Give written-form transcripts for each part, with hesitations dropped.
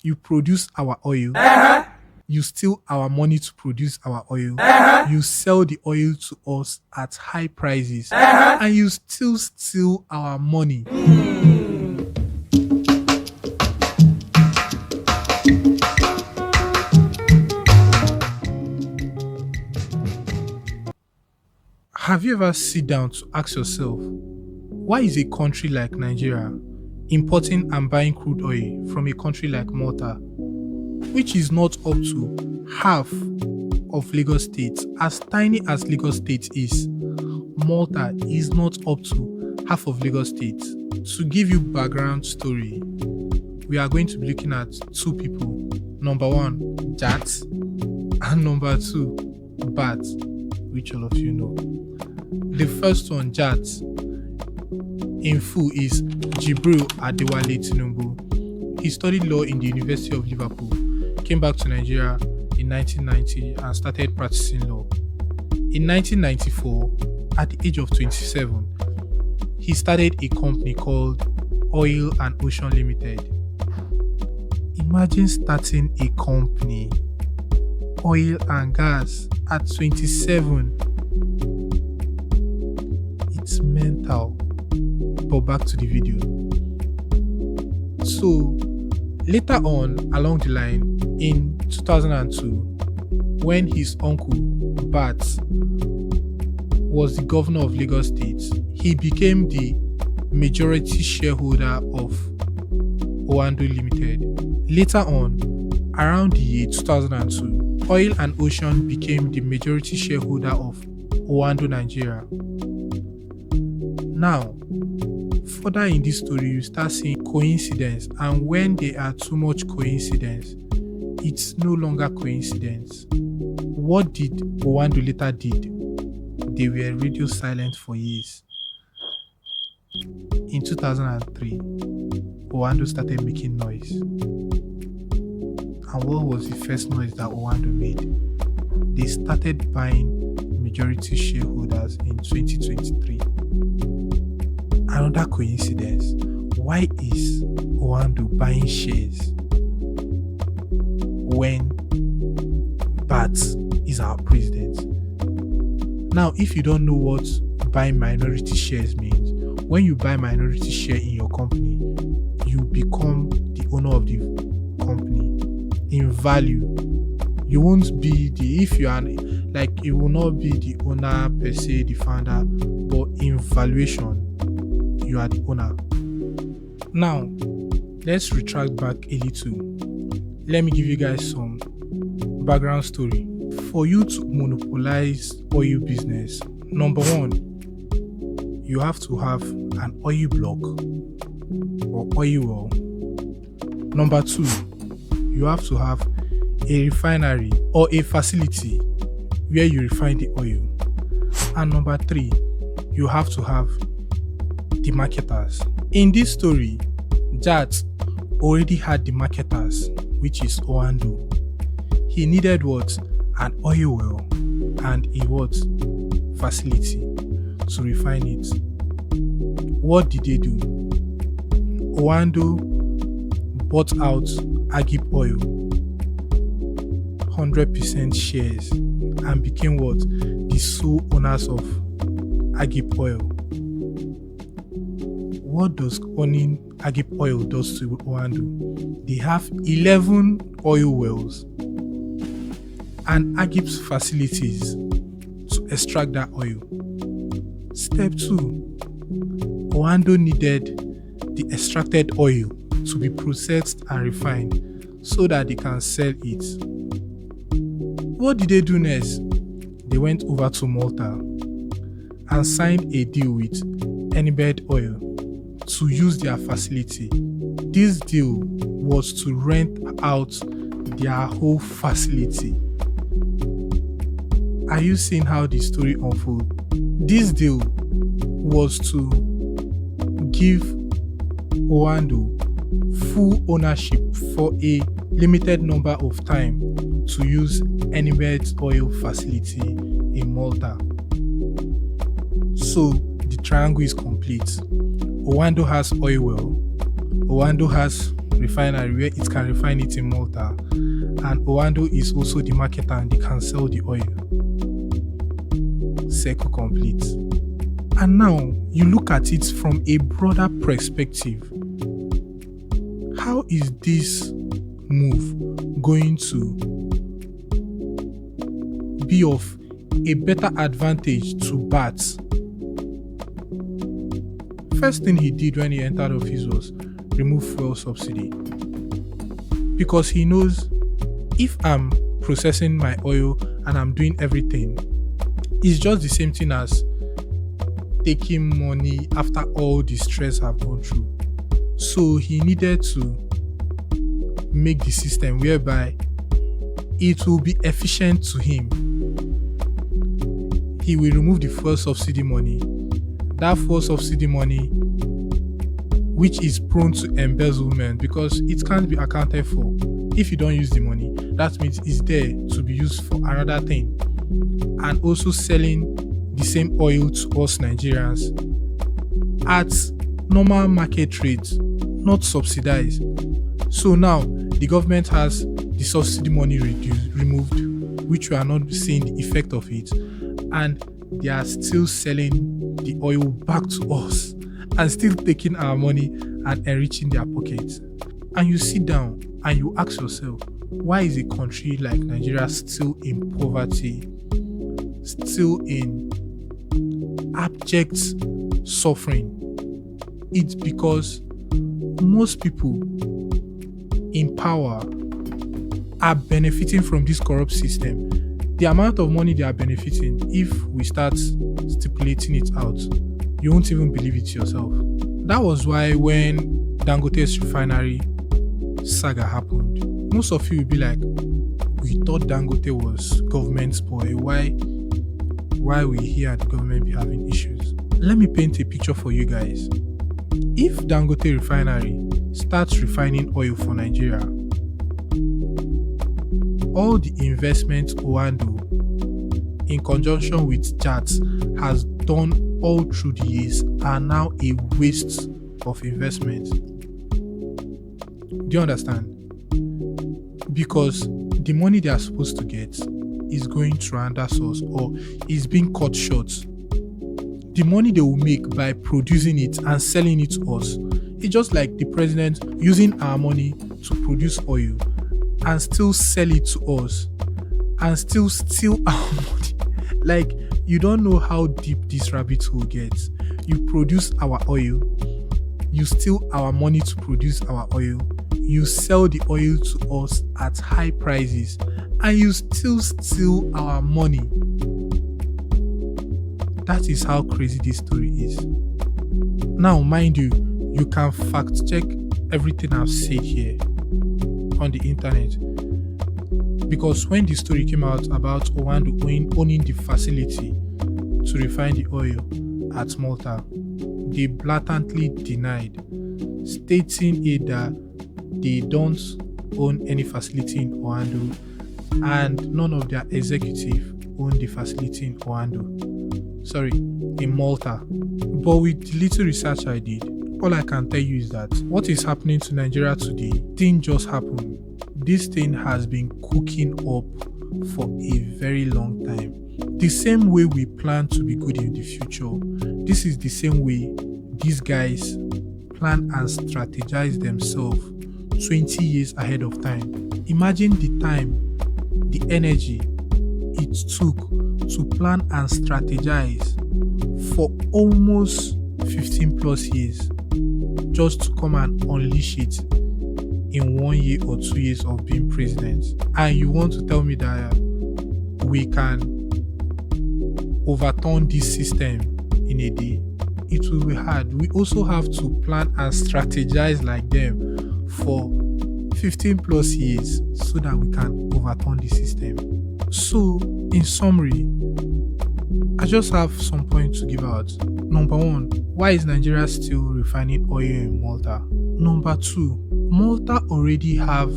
You produce our oil. You steal our money to produce our oil. You sell the oil to us at high prices. And you still steal our money. Have you ever sit down to ask yourself, why is a country like Nigeria importing and buying crude oil from a country like Malta, which is not up to half of Lagos State? As tiny as Lagos State is, Malta is not up to half of Lagos State. To give you background story, we are going to be looking at two people. Number one, Jat, and number two, Bat, which all of you know. The first one, Jat, in full is Jibril Adewale Tinubu. He studied law in the University of Liverpool, came back to Nigeria in 1990 and started practicing law. In 1994, at the age of 27, he started a company called Oil and Ocean Limited. Imagine starting a company, oil and gas, at 27. It's mental. But back to the video. So later on along the line in 2002, when his uncle Bat was the governor of Lagos State, he became the majority shareholder of Owando Limited. Later on, around the year 2002, Oil and Ocean became the majority shareholder of Owando Nigeria. Now, further in this story, you start seeing coincidence, and when there are too much coincidence, it's no longer coincidence. What did Owando later did? They were radio silent for years. In 2003, Owando started making noise. And what was the first noise that Owando made? They started buying majority shareholders in 2023. Another coincidence. Why is Owando buying shares when Bat is our president? Now, if you don't know what buying minority shares means, when you buy minority share in your company, you become the owner of the company. In value, you won't be the, if you are like, you will not be the owner per se, the founder, but in valuation, you are the owner. Now, let's retract back a little. Let me give you guys some background story. For you to monopolize oil business, number one, you have to have an oil block or oil well. Number two, you have to have a refinery or a facility where you refine the oil. And number three, you have to have the marketers. In this story, Jat already had the marketers, which is Owando. He needed what? An oil well and a what? Facility to refine it. What did they do? Owando bought out Agip Oil, 100% shares, and became what? The sole owners of Agip Oil. What does owning Agip Oil does to Owando? They have 11 oil wells and Agip's facilities to extract that oil. Step 2. Owando needed the extracted oil to be processed and refined so that they can sell it. What did they do next? They went over to Malta and signed a deal with Enibed Oil to use their facility. This deal was to rent out their whole facility. Are you seeing how the story unfolds? This deal was to give Owando full ownership for a limited number of time to use Enibed's oil facility in Malta. So the triangle is complete. Owando has oil well, Owando has refinery where it can refine it in Malta, and Oando is also the marketer and they can sell the oil. Circle complete. And now you look at it from a broader perspective. How is this move going to be of a better advantage to Bats? First thing he did when he entered office was remove fuel subsidy, because he knows if I'm processing my oil and I'm doing everything, it's just the same thing as taking money after all the stress I've gone through. So he needed to make the system whereby it will be efficient to him. He will remove the fuel subsidy money. That fuel subsidy money, which is prone to embezzlement because it can't be accounted for. If you don't use the money, that means it's there to be used for another thing. And also selling the same oil to us Nigerians at normal market rates, not subsidized. So now the government has the subsidy money removed, which we are not seeing the effect of it, and they are still selling the oil back to us and still taking our money and enriching their pockets. And you sit down and you ask yourself, why is a country like Nigeria still in poverty, still in abject suffering? It's because most people in power are benefiting from this corrupt system. The amount of money they are benefiting, if we start stipulating it out, you won't even believe it yourself. That was why when Dangote's refinery saga happened, most of you will be like, we thought Dangote was government's boy. Why we here at the government be having issues? Let me paint a picture for you guys. If Dangote refinery starts refining oil for Nigeria, all the investment Oando, in conjunction with JATS, has done all through the years are now a waste of investment. Do you understand? Because the money they are supposed to get is going to another source or is being cut short. The money they will make by producing it and selling it to us, it's just like the president using our money to produce oil and still sell it to us and still steal our money. Like, you don't know how deep this rabbit hole gets. You produce our oil, you steal our money to produce our oil, you sell the oil to us at high prices, and you still steal our money. That is how crazy this story is. Now, mind you, you can fact check everything I've said here on the internet, because when the story came out about Oando owning the facility to refine the oil at Malta, they blatantly denied, stating that they don't own any facility in Oando and none of their executive own the facility in in Malta. But with the little research I did, all I can tell you is that what is happening to Nigeria today didn't just happen. This thing has been cooking up for a very long time. The same way we plan to be good in the future, this is the same way these guys plan and strategize themselves 20 years ahead of time. Imagine the time, the energy it took to plan and strategize for almost 15 plus years just to come and unleash it in 1 year or 2 years of being president. And you want to tell me that we can overturn this system in a day? It will be hard. We also have to plan and strategize like them for 15 plus years so that we can overturn the system. So, in summary, I just have some points to give out. Number one, why is Nigeria still refining oil in Malta? Number two, Malta already have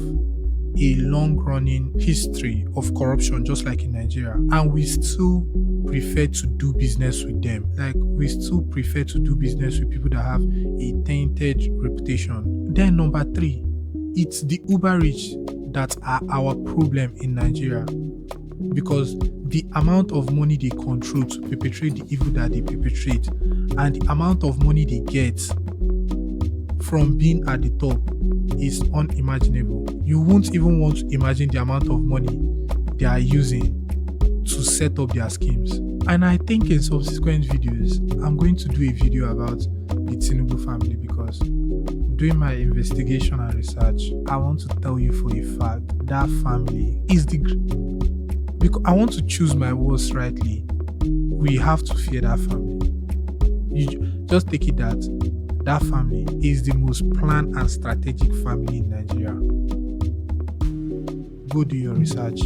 a long-running history of corruption just like in Nigeria, and we still prefer to do business with them. Like, we still prefer to do business with people that have a tainted reputation. Then number three, It's the uber rich that are our problem in Nigeria, because the amount of money they control to perpetrate the evil that they perpetrate and the amount of money they get from being at the top is unimaginable. You won't even want to imagine the amount of money they are using to set up their schemes. And I think in subsequent videos, I'm going to do a video about the Tinubu family, because doing my investigation and research, I want to tell you for a fact that family is because I want to choose my words rightly. We have to fear that family. You just take it that family is the most planned and strategic family in Nigeria. Go do your research.